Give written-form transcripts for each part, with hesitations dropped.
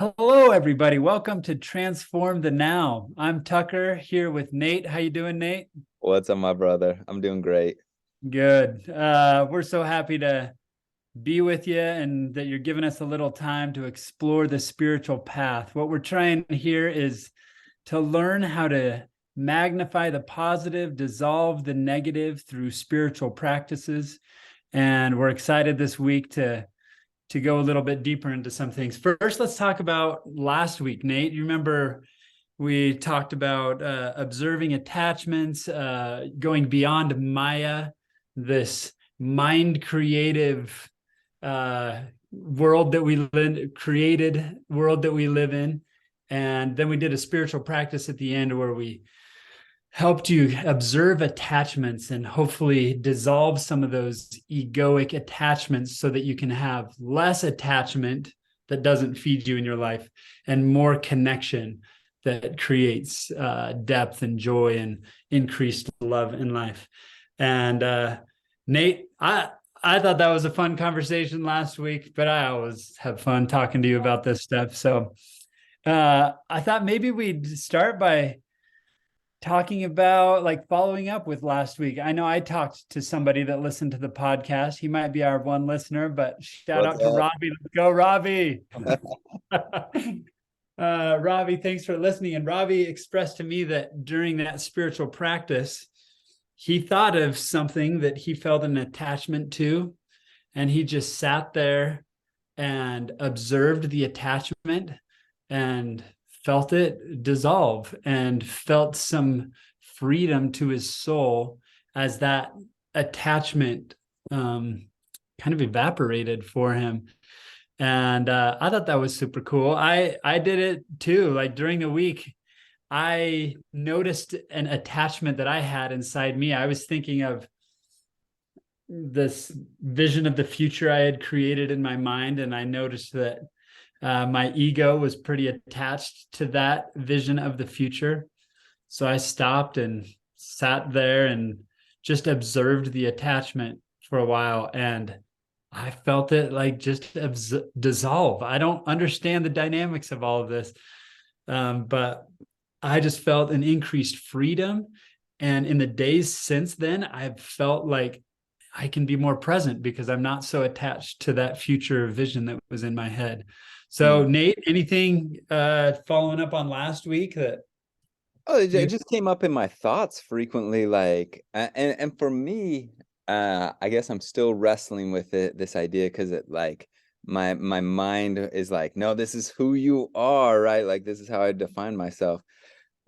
Hello, everybody. Welcome to Transform the Now. I'm Tucker here with Nate. How you doing, Nate? What's up, my brother? I'm doing great. Good. We're so happy to be with you and that you're giving us a little time to explore the spiritual path. What we're trying here is to learn how to magnify the positive, dissolve the negative through spiritual practices. And we're excited this week to go a little bit deeper into some things. First, let's talk about last week, Nate. You remember we talked about observing attachments, going beyond Maya, this mind creative world that we live, created world that we live in. And then we did a spiritual practice at the end where we helped you observe attachments and hopefully dissolve some of those egoic attachments so that you can have less attachment that doesn't feed you in your life and more connection that creates depth and joy and increased love in life. And Nate, I thought that was a fun conversation last week, but I always have fun talking to you about this stuff. So I thought maybe we'd start by talking about like following up with last week. I know I talked to somebody that listened to the podcast. He might be our one listener, but shout What's out to up? Robbie. Let's go, Robbie. Robbie, thanks for listening. And Robbie expressed to me that during that spiritual practice, he thought of something that he felt an attachment to, and he just sat there and observed the attachment and felt it dissolve and felt some freedom to his soul as that attachment kind of evaporated for him. And I thought that was super cool. I did it too. Like during the week, I noticed an attachment that I had inside me. I was thinking of this vision of the future I had created in my mind, and I noticed that my ego was pretty attached to that vision of the future. So I stopped and sat there and just observed the attachment for a while. And I felt it like just dissolve. I don't understand the dynamics of all of this, but I just felt an increased freedom. And in the days since then, I've felt like I can be more present because I'm not so attached to that future vision that was in my head. So, Hmm. Nate, anything following up on last week that Oh, it you? just came up in my thoughts frequently, and for me, I guess I'm still wrestling with this idea because it like my mind is like, no, this is who you are, right? Like this is how I define myself.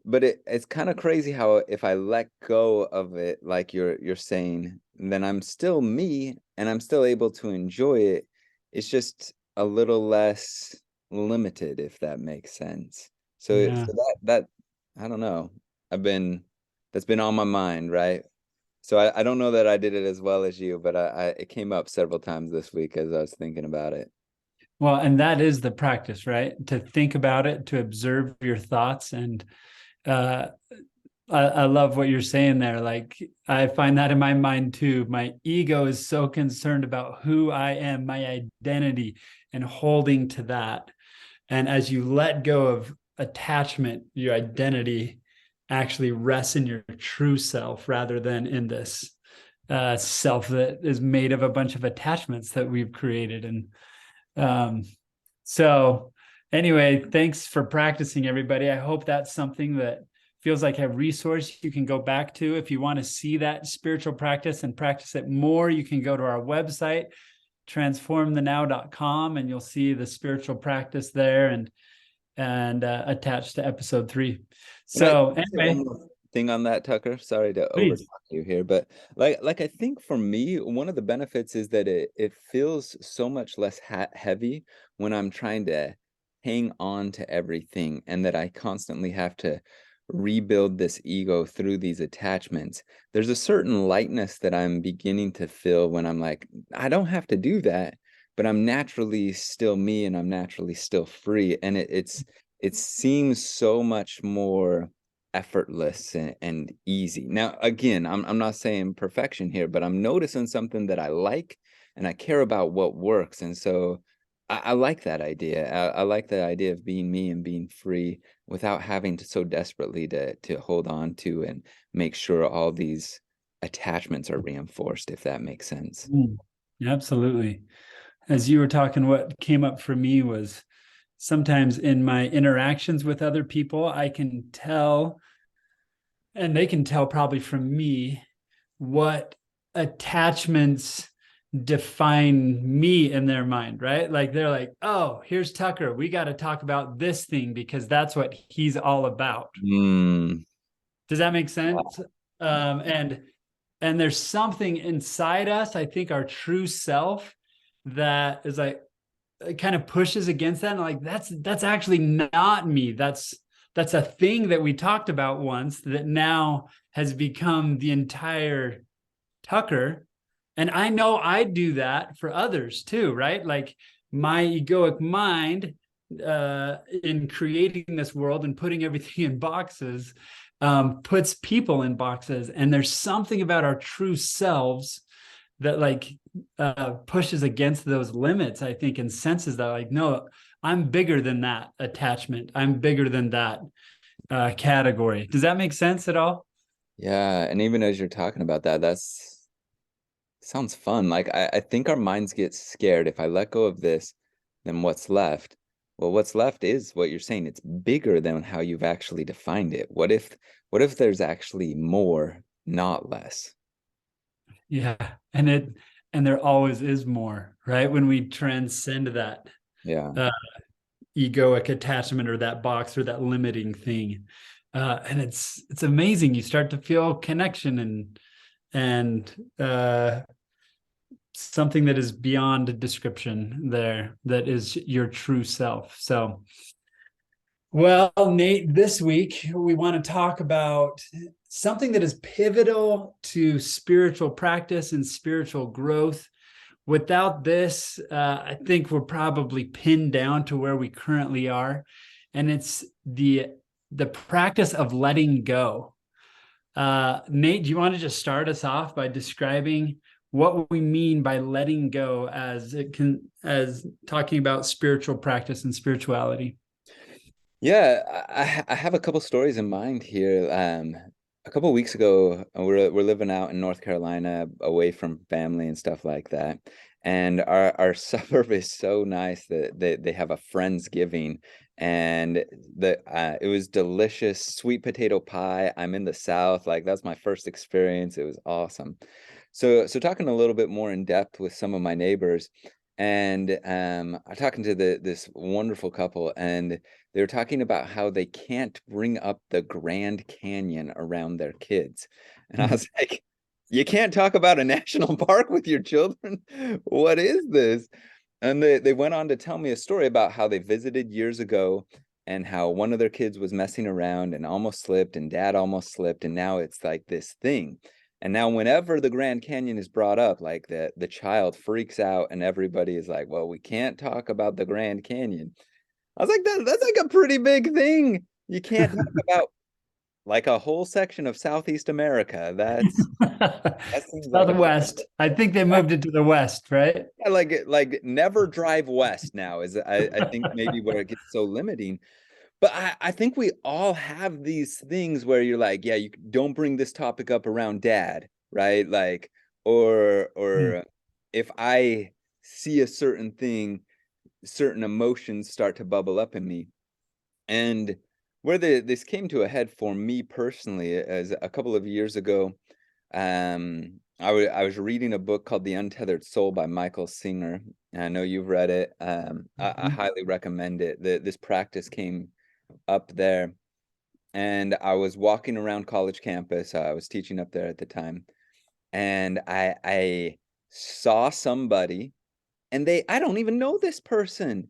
But it's kind of crazy how if I let go of it, like you're saying, then I'm still me and I'm still able to enjoy it. It's just a little less limited, if that makes sense. So Yeah. that I don't know. I've been That's been on my mind, right? So I don't know that I did it as well as you, but I it came up several times this week as I was thinking about it. Well, and that is the practice, right? To think about it, to observe your thoughts. And uh, I love what you're saying there. Like, I find that in my mind too. My ego is so concerned about who I am, my identity, and holding to that. And as you let go of attachment, your identity actually rests in your true self rather than in this self that is made of a bunch of attachments that we've created. And um, so, anyway, thanks for practicing, everybody. I hope that's something that feels like a resource you can go back to. If you want to see that spiritual practice and practice it more, you can go to our website, transformthenow.com, and you'll see the spiritual practice there and attached to episode 3. Can So I say one anyway, more thing on that, Tucker? Sorry to please. overtalk you here, but like I think for me, one of the benefits is that it feels so much less heavy when I'm trying to hang on to everything, and that I constantly have to rebuild this ego through these attachments. There's a certain lightness that I'm beginning to feel when I'm like, I don't have to do that, but I'm naturally still me and I'm naturally still free. And it seems so much more effortless and easy. Now, again, I'm not saying perfection here, but I'm noticing something that I like and I care about what works. And so I like that idea. I like the idea of being me and being free without having to so desperately to hold on to and make sure all these attachments are reinforced, if that makes sense. Mm, absolutely. As you were talking, what came up for me was sometimes in my interactions with other people, I can tell, and they can tell probably from me, what attachments define me in their mind, right? Like they're like, oh, here's Tucker. We got to talk about this thing because that's what he's all about. Mm, Does that make sense? And there's something inside us, I think our true self, that is like, it kind of pushes against that, and like that's actually not me. That's a thing that we talked about once that now has become the entire Tucker. And I know I do that for others too, right? Like my egoic mind, in creating this world and putting everything in boxes, puts people in boxes. And there's something about our true selves that like pushes against those limits, I think, and senses that like, no, I'm bigger than that attachment. I'm bigger than that category. Does that make sense at all? yeah, and even as you're talking about that, that's sounds fun. Like I think our minds get scared. If I let go of this, then what's left? Well, what's left is what you're saying. It's bigger than how you've actually defined it. What if there's actually more, not less? Yeah. And there always is more, right? When we transcend that Yeah. uh, egoic attachment or that box or that limiting thing. And it's amazing. You start to feel connection and something that is beyond description there, that is your true self. So, well, Nate, this week we want to talk about something that is pivotal to spiritual practice and spiritual growth. Without this, I think we're probably pinned down to where we currently are, and it's the practice of letting go. Nate, do you want to just start us off by describing what we mean by letting go as talking about spiritual practice and spirituality? Yeah, I have a couple stories in mind here. A couple weeks ago, we're living out in North Carolina, away from family and stuff like that. And our suburb is so nice that they have a Friendsgiving, and it was delicious sweet potato pie. I'm in the South, like that's my first experience. It was awesome. So talking a little bit more in depth with some of my neighbors, and I'm talking to this wonderful couple, and they were talking about how they can't bring up the Grand Canyon around their kids. And I was like, you can't talk about a national park with your children? What is this? And they went on to tell me a story about how they visited years ago and how one of their kids was messing around and almost slipped, and dad almost slipped, and now it's like this thing. And now whenever the Grand Canyon is brought up, like the child freaks out and everybody is like, well, we can't talk about the Grand Canyon. I was like, that's like a pretty big thing. You can't talk about like a whole section of Southeast America. That seems like a Southwest. I think they moved it to the west, right? yeah, like never drive west now is I think maybe where it gets so limiting. But I think we all have these things where you're like, yeah, you don't bring this topic up around dad, right? Like, or if I see a certain thing, certain emotions start to bubble up in me. And where this came to a head for me personally is a couple of years ago. I was reading a book called The Untethered Soul by Michael Singer. And I know you've read it. I Mhm. highly recommend it. This practice came up there, and I was walking around college campus. I was teaching up there at the time, and I saw somebody, and I don't even know this person,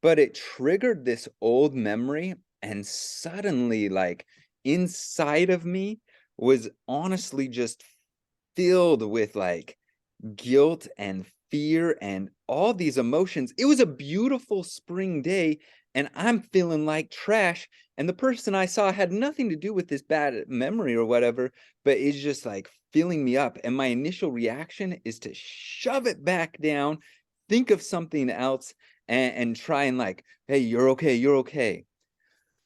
but it triggered this old memory, and suddenly, like, inside of me was honestly just filled with, like, guilt and fear and all these emotions. It was a beautiful spring day, and I'm feeling like trash, and the person I saw had nothing to do with this bad memory or whatever, but is just, like, filling me up, and my initial reaction is to shove it back down, think of something else, and try and like, hey, you're okay, you're okay.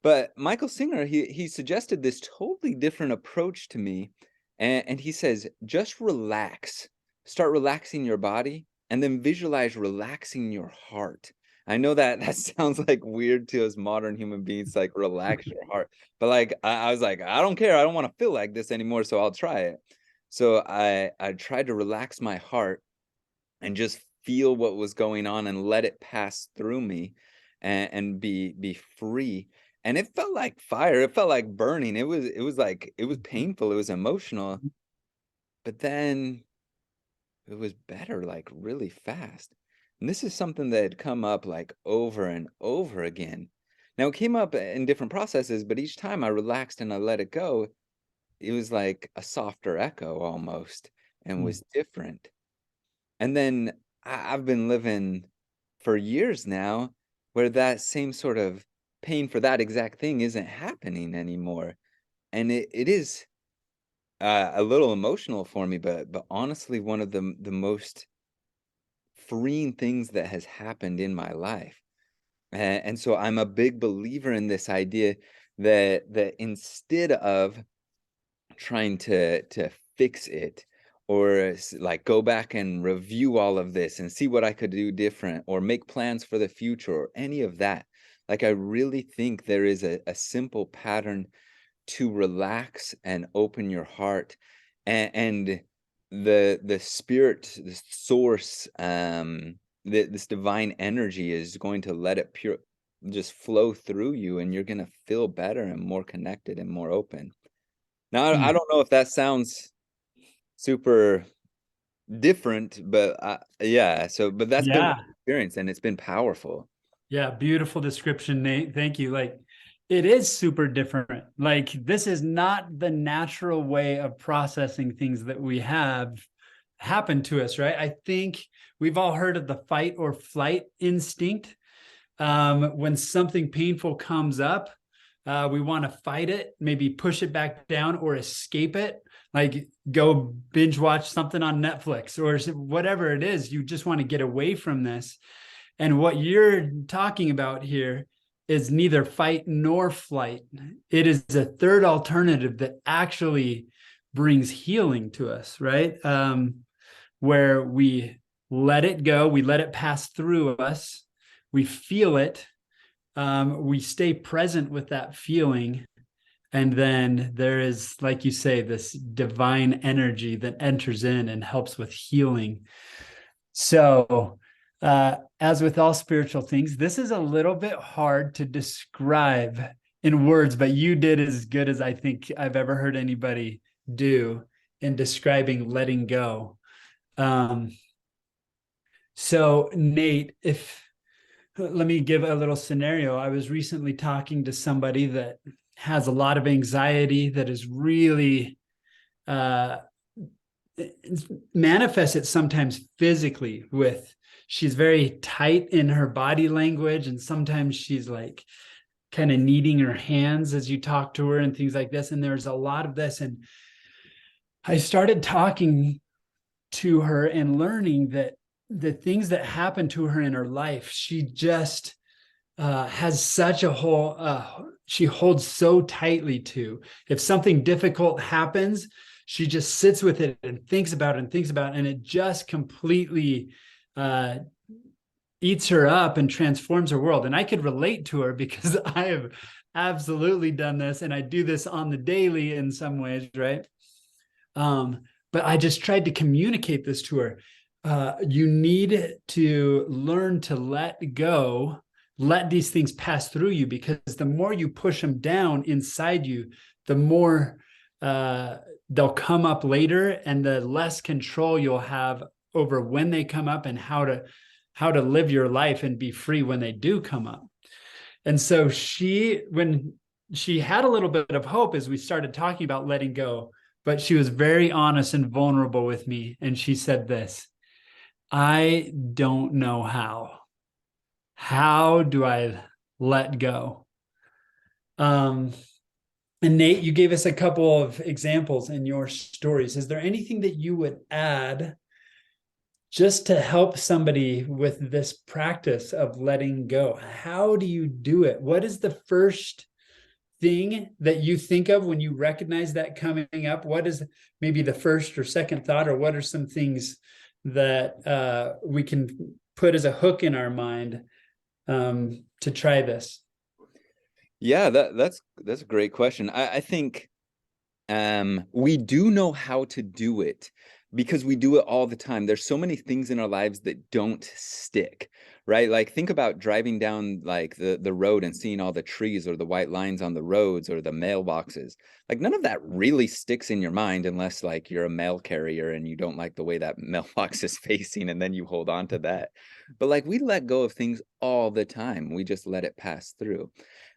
But Michael Singer, he suggested this totally different approach to me, and he says, just relax. Start relaxing your body, and then visualize relaxing your heart. I know that that sounds like weird to us modern human beings, like relax your heart. But like I was like, I don't care. I don't want to feel like this anymore, so I'll try it. So I tried to relax my heart and just feel what was going on and let it pass through me and be free. And it felt like fire. It felt like burning. It was like it was painful. It was emotional. But then it was better like really fast. And this is something that had come up like over and over again. Now it came up in different processes, but each time I relaxed and I let it go, it was like a softer echo almost and Mm. was different. And then I've been living for years now where that same sort of pain for that exact thing isn't happening anymore. And it is a little emotional for me, but honestly, one of the most freeing things that has happened in my life. And so I'm a big believer in this idea that instead of trying to fix it or like go back and review all of this and see what I could do different or make plans for the future or any of that. Like I really think there is a simple pattern to relax and open your heart and the spirit, the source, this divine energy is going to let it pure just flow through you and you're going to feel better and more connected and more open. Now, I Mm. don't know if that sounds super different, but, yeah, so but that's been my Yeah. experience, and it's been powerful. Yeah, beautiful description, Nate. Thank you. Like, it is super different. Like, this is not the natural way of processing things that we have happen to us, right? I think we've all heard of the fight or flight instinct. When something painful comes up, we want to fight it, maybe push it back down or escape it, like go binge watch something on Netflix or whatever it is. You just want to get away from this. And what you're talking about here is neither fight nor flight. It is a third alternative that actually brings healing to us, right? Where we let it go, we let it pass through us, we feel it, we stay present with that feeling. And then there is, like you say, this divine energy that enters in and helps with healing. So, as with all spiritual things, this is a little bit hard to describe in words, but you did as good as I think I've ever heard anybody do in describing letting go. Um, so, Nate, if let me give a little scenario. I was recently talking to somebody that has a lot of anxiety that is really uh, manifests it sometimes physically with she's very tight in her body language and sometimes she's like kind of kneading her hands as you talk to her and things like this, and there's a lot of this. And I started talking to her and learning that the things that happen to her in her life, she just has such a whole she holds so tightly to. If something difficult happens, she just sits with it and thinks about it and thinks about it, and it just completely uh, eats her up and transforms her world. And I could relate to her because I have absolutely done this, and I do this on the daily in some ways, right? But I just tried to communicate this to her. You need to learn to let go, let these things pass through you, because the more you push them down inside you, the more they'll come up later, and the less control you'll have over when they come up and how to live your life and be free when they do come up. And so when she had a little bit of hope as we started talking about letting go, but she was very honest and vulnerable with me. And she said this: I don't know how. How do I let go? Um, and Nate, you gave us a couple of examples in your stories. Is there anything that you would add just to help somebody with this practice of letting go, how do you do it? What is the first thing that you think of when you recognize that coming up? What is maybe the first or second thought, or what are some things that we can put as a hook in our mind to try this? Yeah, that's a great question. I think we do know how to do it because we do it all the time. There's so many things in our lives that don't stick, right? Like think about driving down like the road and seeing all the trees or the white lines on the roads or the mailboxes. Like none of that really sticks in your mind unless like you're a mail carrier and you don't like the way that mailbox is facing and then you hold on to that. But like we let go of things all the time. We just let it pass through.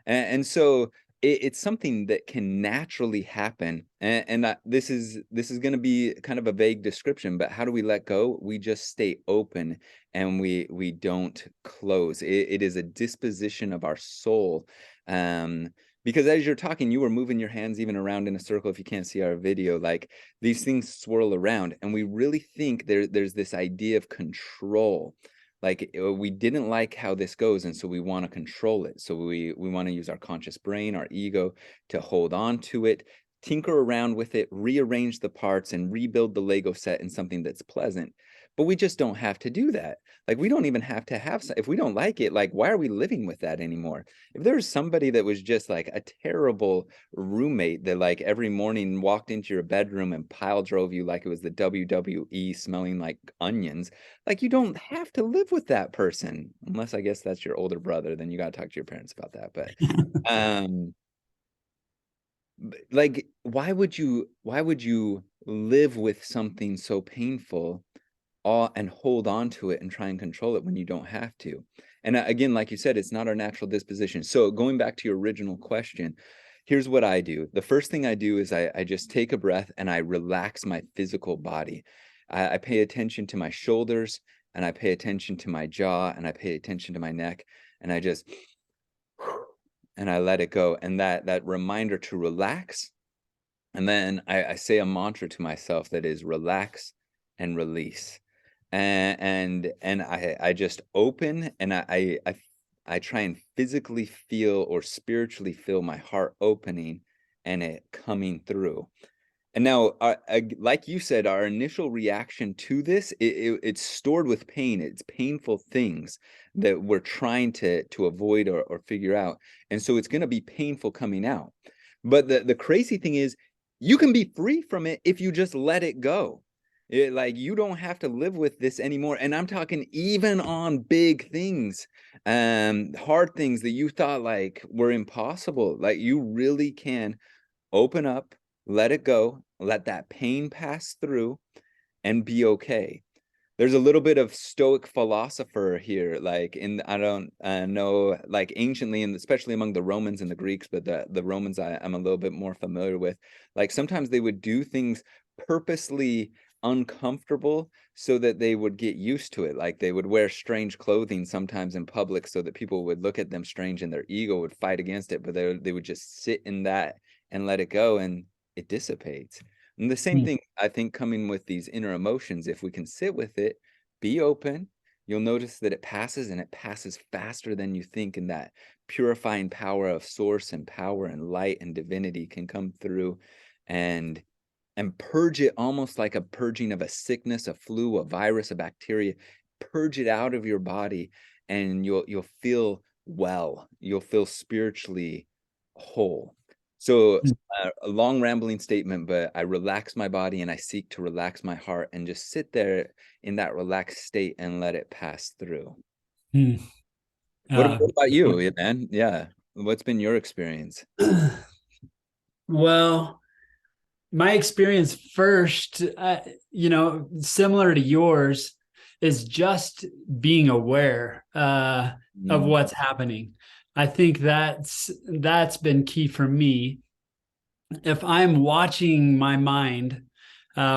And so it's something that can naturally happen, and this is going to be kind of a vague description, but how do we let go? We just stay open, and we don't close. It is a disposition of our soul, because as you're talking, you were moving your hands even around in a circle. If you can't see our video, like these things swirl around, and we really think there's this idea of control. Like we didn't like how this goes, and so we want to control it. So we want to use our conscious brain, our ego, to hold on to it, tinker around with it, rearrange the parts, and rebuild the Lego set in something that's pleasant. But we just don't have to do that. Like we don't even have to have, if we don't like it, like why are we living with that anymore? If there's somebody that was just like a terrible roommate that like every morning walked into your bedroom and pile drove you like it was the WWE, smelling like onions, like you don't have to live with that person, unless I guess that's your older brother, then you got to talk to your parents about that. But um like why would you live with something so painful and hold on to it and try and control it when you don't have to? And again, like you said, it's not our natural disposition. So going back to your original question, here's what I do. The first thing I do is I just take a breath and I relax my physical body. I pay attention to my shoulders, and I pay attention to my jaw, and I pay attention to my neck, and I just and I let it go. And that reminder to relax. And then I say a mantra to myself that is relax and release. And I just open, and I try and physically feel or spiritually feel my heart opening and it coming through. And now, like you said, our initial reaction to this, it's stored with pain. It's painful things that we're trying to avoid or figure out. And so it's going to be painful coming out. But the crazy thing is, you can be free from it if you just let it go. Like you don't have to live with this anymore. And I'm talking even on big things, hard things that you thought like were impossible. Like you really can open up, let it go, let that pain pass through, and be okay. There's a little bit of Stoic philosopher here, like I don't know, like anciently, and especially among the Romans and the Greeks, but the Romans I'm a little bit more familiar with. Like sometimes they would do things purposely uncomfortable so that they would get used to it. Like they would wear strange clothing sometimes in public so that people would look at them strange and their ego would fight against it, but they would just sit in that and let it go, and it dissipates. And the same thing, I think, coming with these inner emotions, if we can sit with it, be open, you'll notice that it passes, and it passes faster than you think, and that purifying power of source and power and light and divinity can come through and purge it, almost like a purging of a sickness, a flu, a virus, a bacteria. Purge it out of your body, and you'll feel well. You'll feel spiritually whole. So a long rambling statement, but I relax my body and I seek to relax my heart and just sit there in that relaxed state and let it pass through. Hmm. What about you, man? Yeah. What's been your experience? Well, my experience first, similar to yours, is just being aware of what's happening. I think that's been key for me. If I'm watching my mind,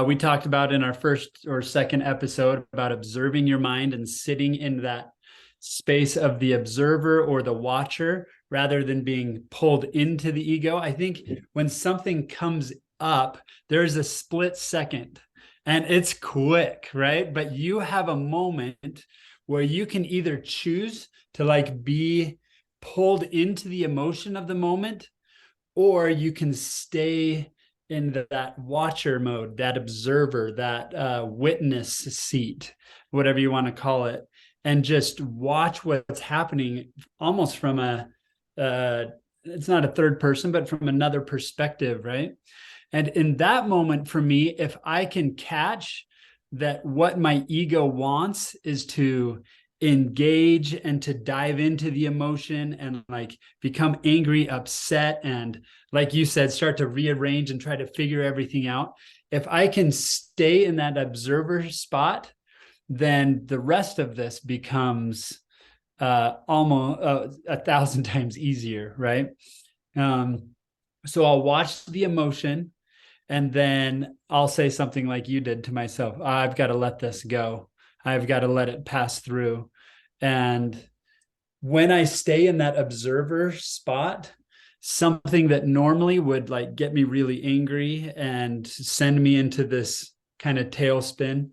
we talked about in our first or second episode about observing your mind and sitting in that space of the observer or the watcher rather than being pulled into the ego. I think when something comes up, there's a split second and it's quick, right? But you have a moment where you can either choose to like be pulled into the emotion of the moment, or you can stay in that watcher mode, that observer, that witness seat, whatever you want to call it, and just watch what's happening almost from it's not a third person, but from another perspective, right? And in that moment, for me, if I can catch that what my ego wants is to engage and to dive into the emotion and like become angry, upset, and like you said, start to rearrange and try to figure everything out. If I can stay in that observer spot, then the rest of this becomes almost 1,000 times easier, right? So I'll watch the emotion, and then I'll say something like you did to myself. I've got to let this go. I've got to let it pass through. And when I stay in that observer spot, something that normally would like get me really angry and send me into this kind of tailspin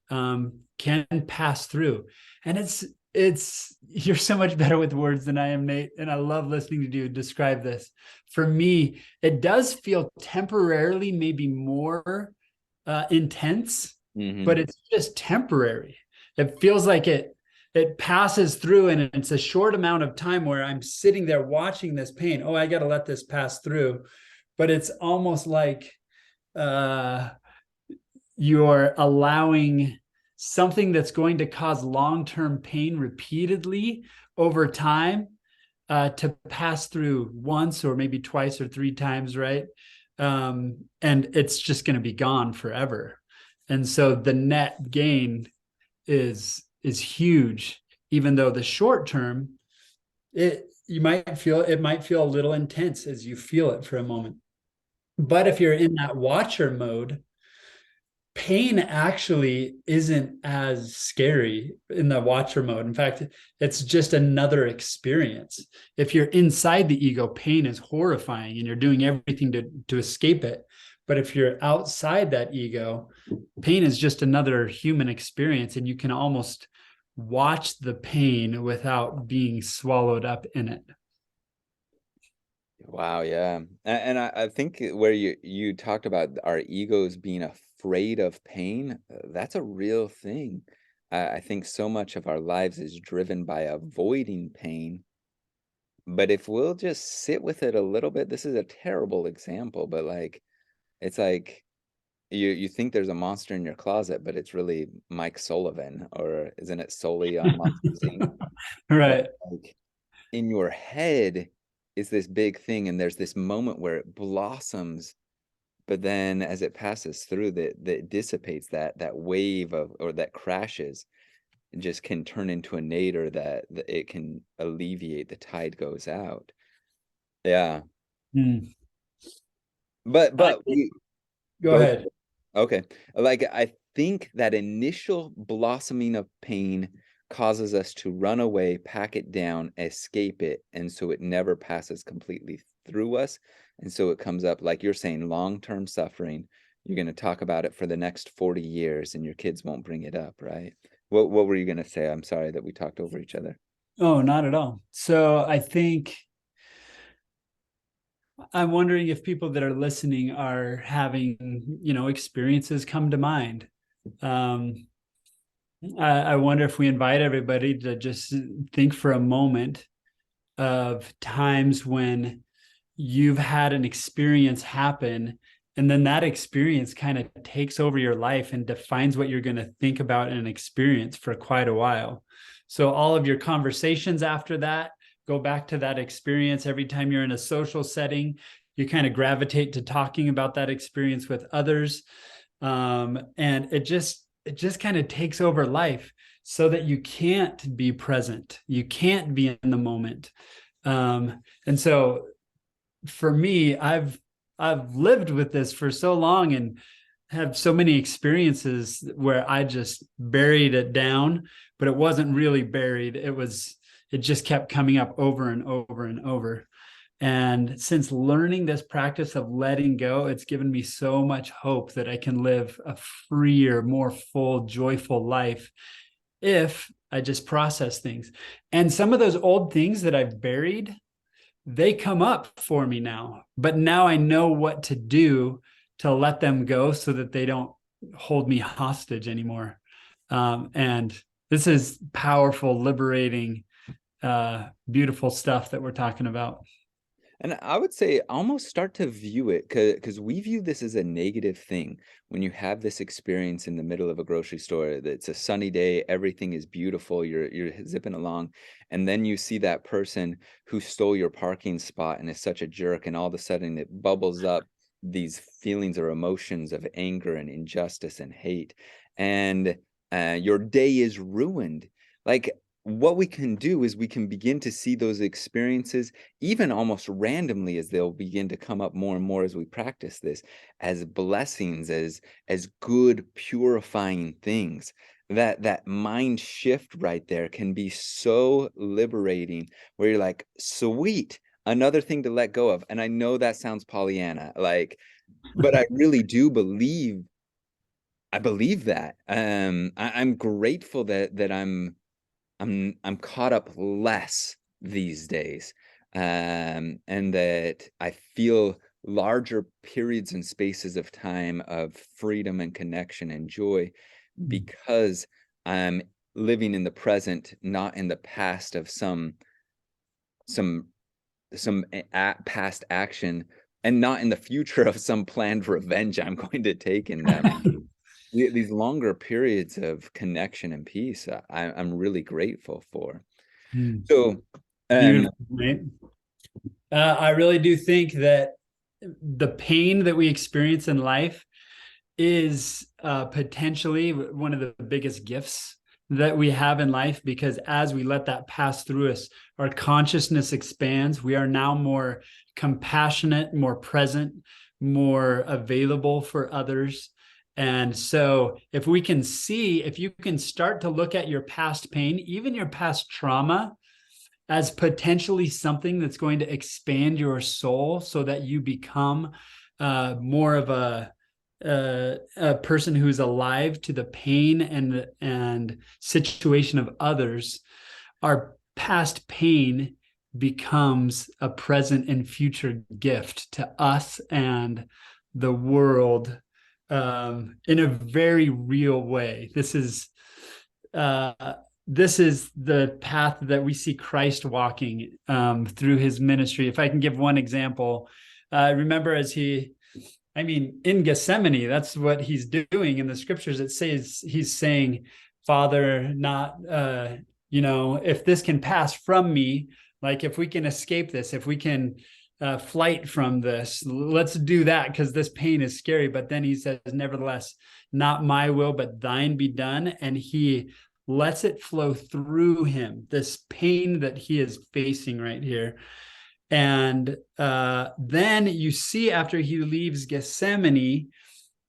can pass through. And it's you're so much better with words than I am, Nate, and I love listening to you describe this. For me, it does feel temporarily maybe more intense, but it's just temporary. It feels like it passes through, and it's a short amount of time where I'm sitting there watching this pain. Oh, I got to let this pass through. But it's almost like you're allowing something that's going to cause long-term pain repeatedly over time to pass through once or maybe twice or three times, right? And it's just going to be gone forever. And so the net gain is huge, even though the short term, it might feel a little intense as you feel it for a moment. But if you're in that watcher mode, pain actually isn't as scary in the watcher mode. In fact, it's just another experience. If you're inside the ego, pain is horrifying and you're doing everything to escape it. But if you're outside that ego, pain is just another human experience, and you can almost watch the pain without being swallowed up in it. Wow, yeah. And I think where you talked about our egos being afraid of pain, that's a real thing. I think so much of our lives is driven by avoiding pain. But if we'll just sit with it a little bit, this is a terrible example, but like it's like you think there's a monster in your closet, but it's really Mike Sullivan, or isn't it Sully on Monsters Inc? But Right. like in your head is this big thing, and there's this moment where it blossoms, but then as it passes through, that dissipates, that wave of, or that crashes, it just can turn into a nadir that it can alleviate, the tide goes out. Yeah. Mm. But we Go go. ahead. Okay. Like, I think that initial blossoming of pain causes us to run away, pack it down, escape it, and so it never passes completely through us. And so it comes up, like you're saying, long-term suffering. You're going to talk about it for the next 40 years, and your kids won't bring it up, right? What were you going to say? I'm sorry that we talked over each other. Oh, not at all. So I think I'm wondering if people that are listening are having, experiences come to mind. Um, I wonder if we invite everybody to just think for a moment of times when you've had an experience happen, and then that experience kind of takes over your life and defines what you're going to think about and experience for quite a while. So all of your conversations after that go back to that experience. Every time you're in a social setting, you kind of gravitate to talking about that experience with others. And it just kind of takes over life, so that you can't be present. You can't be in the moment. And so for me, I've lived with this for so long and have so many experiences where I just buried it down, but it wasn't really buried. It just kept coming up over and over and over. And since learning this practice of letting go, it's given me so much hope that I can live a freer, more full, joyful life if I just process things. And some of those old things that I've buried, they come up for me now. But now I know what to do to let them go so that they don't hold me hostage anymore. And this is powerful, liberating, beautiful stuff that we're talking about. And I would say almost start to view it because we view this as a negative thing when you have this experience in the middle of a grocery store. That it's a sunny day, everything is beautiful, you're zipping along, and then you see that person who stole your parking spot and is such a jerk, and all of a sudden it bubbles up these feelings or emotions of anger and injustice and hate, and your day is ruined. Like, what we can do is we can begin to see those experiences, even almost randomly, as they'll begin to come up more and more as we practice this, as blessings, as good purifying things. That mind shift right there can be so liberating, where you're like, sweet, another thing to let go of. And I know that sounds Pollyanna, like, but I really do believe, I believe that. I'm grateful that I'm caught up less these days, and that I feel larger periods and spaces of time of freedom and connection and joy, because I'm living in the present, not in the past of some past action, and not in the future of some planned revenge I'm going to take in them. These longer periods of connection and peace, I'm really grateful for. So, Beautiful, right? I really do think that the pain that we experience in life is potentially one of the biggest gifts that we have in life, because as we let that pass through us, our consciousness expands. We are now more compassionate, more present, more available for others. And so if we can see, if you can start to look at your past pain, even your past trauma, as potentially something that's going to expand your soul so that you become more of a person who's alive to the pain and situation of others, our past pain becomes a present and future gift to us and the world, in a very real way. This is the path that we see Christ walking through his ministry. If I can give one example, remember in Gethsemane, that's what he's doing in the scriptures. It says he's saying, Father, not, if this can pass from me, like if we can escape this, if we can flight from this, let's do that, because this pain is scary. But then he says, nevertheless, not my will, but thine be done. And he lets it flow through him, this pain that he is facing right here. And then you see, after he leaves Gethsemane,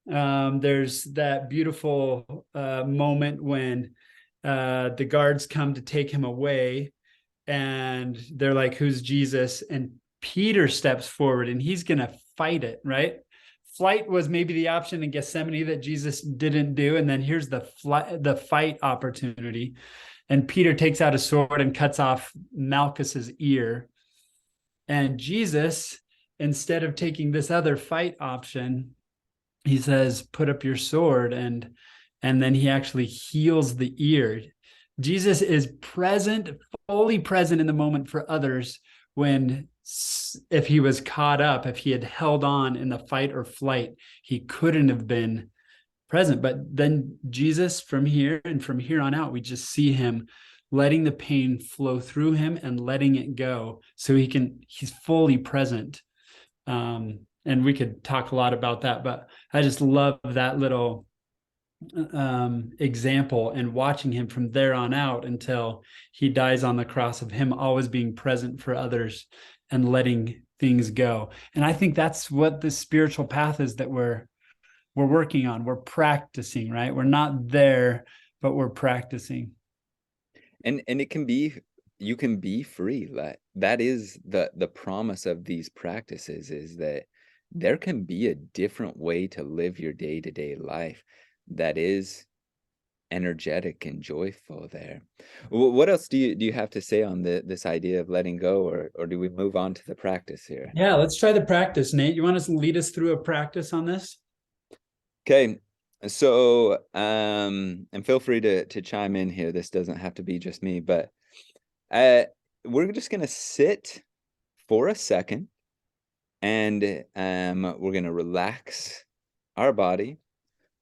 there's that beautiful moment when the guards come to take him away, and they're like, who's Jesus? And Peter steps forward and he's going to fight it, right? Flight was maybe the option in Gethsemane that Jesus didn't do. And then here's the fight opportunity. And Peter takes out a sword and cuts off Malchus's ear. And Jesus, instead of taking this other fight option, he says, put up your sword. And then he actually heals the ear. Jesus is present, fully present in the moment for others, when if he was caught up, if he had held on in the fight or flight, he couldn't have been present. But then Jesus, from here on out, we just see him letting the pain flow through him and letting it go, so he's fully present. And we could talk a lot about that, but I just love that little example, and watching him from there on out until he dies on the cross, of him always being present for others and letting things go. And I think that's what the spiritual path is that we're working on. We're practicing, right? We're not there, but we're practicing. And it can be you can be free. That is the promise of these practices, is that there can be a different way to live your day-to-day life that is energetic and joyful there. What else do you have to say on this idea of letting go, or do we move on to the practice here? Yeah, let's try the practice. Nate, you want to lead us through a practice on this? Okay. So, and feel free to chime in here. This doesn't have to be just me, but uh, we're just gonna sit for a second, and we're gonna relax our body,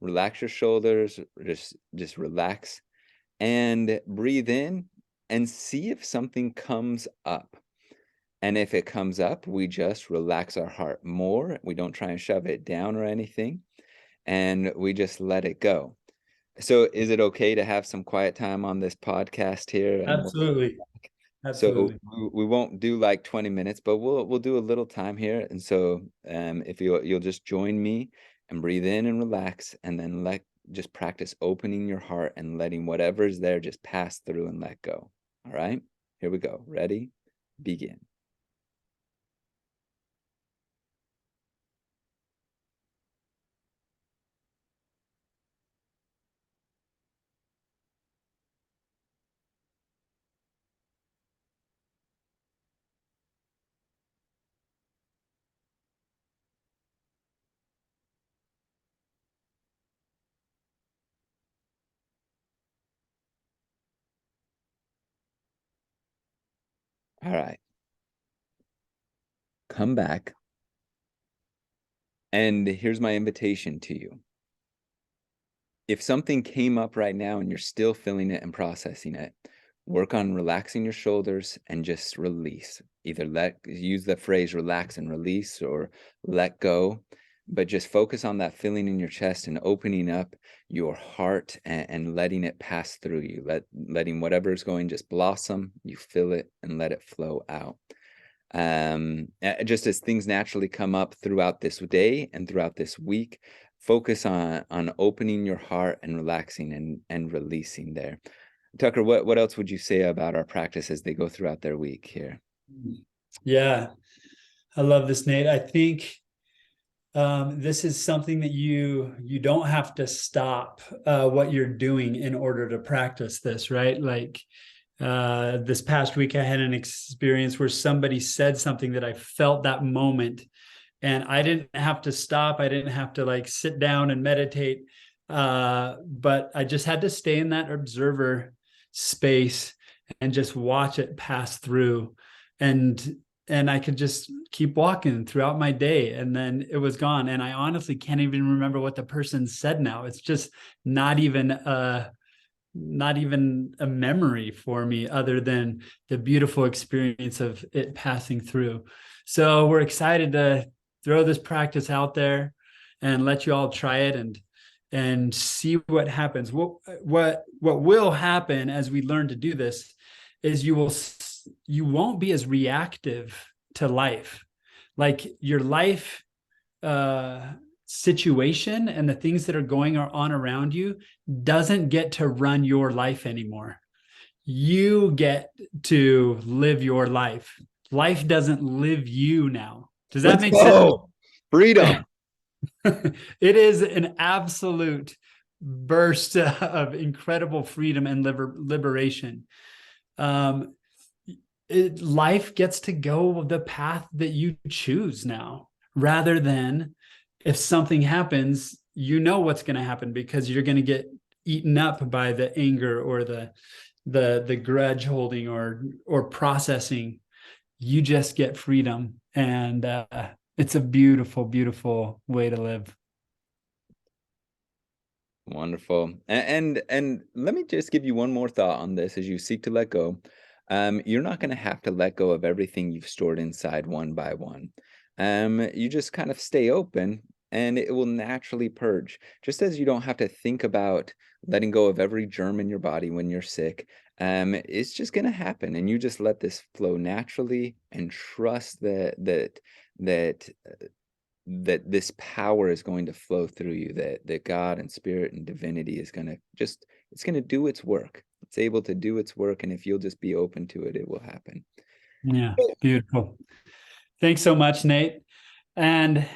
relax your shoulders, just relax, and breathe in and see if something comes up. And if it comes up, we just relax our heart more. We don't try and shove it down or anything, and we just let it go. So is it okay to have some quiet time on this podcast here? And Absolutely. so Absolutely. we won't do like 20 minutes, but we'll do a little time here. And so if you'll just join me and breathe in and relax, and then just practice opening your heart and letting whatever's there just pass through and let go. All right, here we go. Ready? Begin. All right, come back. And here's my invitation to you. If something came up right now and you're still feeling it and processing it, work on relaxing your shoulders and just release. Either use the phrase relax and release, or let go, but just focus on that feeling in your chest and opening up your heart, and letting it pass through you. Letting whatever is going just blossom, you feel it and let it flow out. Just as things naturally come up throughout this day and throughout this week, focus on opening your heart and relaxing and releasing there. Tucker, what else would you say about our practice as they go throughout their week here? Yeah, I love this, Nate. I think this is something that you don't have to stop what you're doing in order to practice this, right? Like this past week, I had an experience where somebody said something that I felt that moment, and I didn't have to stop. I didn't have to like sit down and meditate, but I just had to stay in that observer space and just watch it pass through, and I could just keep walking throughout my day, and then it was gone. And I honestly can't even remember what the person said now. It's just not even a memory for me, other than the beautiful experience of it passing through. So we're excited to throw this practice out there and let you all try it and see what happens. What will happen as we learn to do this is you won't be as reactive to life. Like your life situation and the things that are going on around you doesn't get to run your life anymore. You get to live your life. Life doesn't live you now. Does that Let's make sense? go. Freedom. It is an absolute burst of incredible freedom and liberation. Life gets to go the path that you choose now, rather than if something happens, you know what's going to happen because you're going to get eaten up by the anger or the grudge holding or processing. You just get freedom, and it's a beautiful, beautiful way to live. Wonderful. And let me just give you one more thought on this as you seek to let go. You're not going to have to let go of everything you've stored inside one by one. You just kind of stay open, and it will naturally purge. Just as you don't have to think about letting go of every germ in your body when you're sick, it's just going to happen, and you just let this flow naturally and trust that that this power is going to flow through you, that God and spirit and divinity is going to just, it's going to do its work. It's able to do its work, and if you'll just be open to it, it will happen. Yeah, beautiful. Thanks so much, Nate. And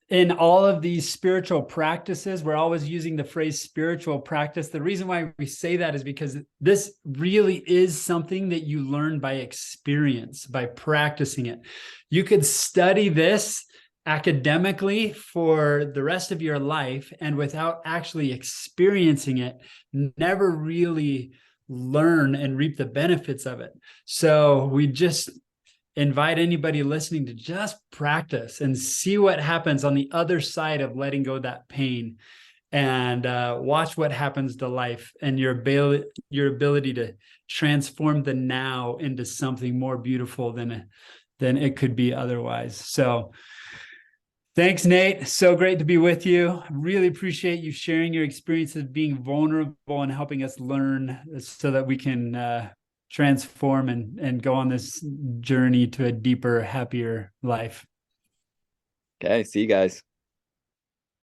in all of these spiritual practices, we're always using the phrase spiritual practice. The reason why we say that is because this really is something that you learn by experience, by practicing it. You could study this academically for the rest of your life, and without actually experiencing it, never really learn and reap the benefits of it. So we just invite anybody listening to just practice and see what happens on the other side of letting go of that pain, and watch what happens to life and your ability to transform the now into something more beautiful than it could be otherwise. So thanks, Nate. So great to be with you. Really appreciate you sharing your experiences, being vulnerable, and helping us learn so that we can transform and go on this journey to a deeper, happier life. Okay, see you guys.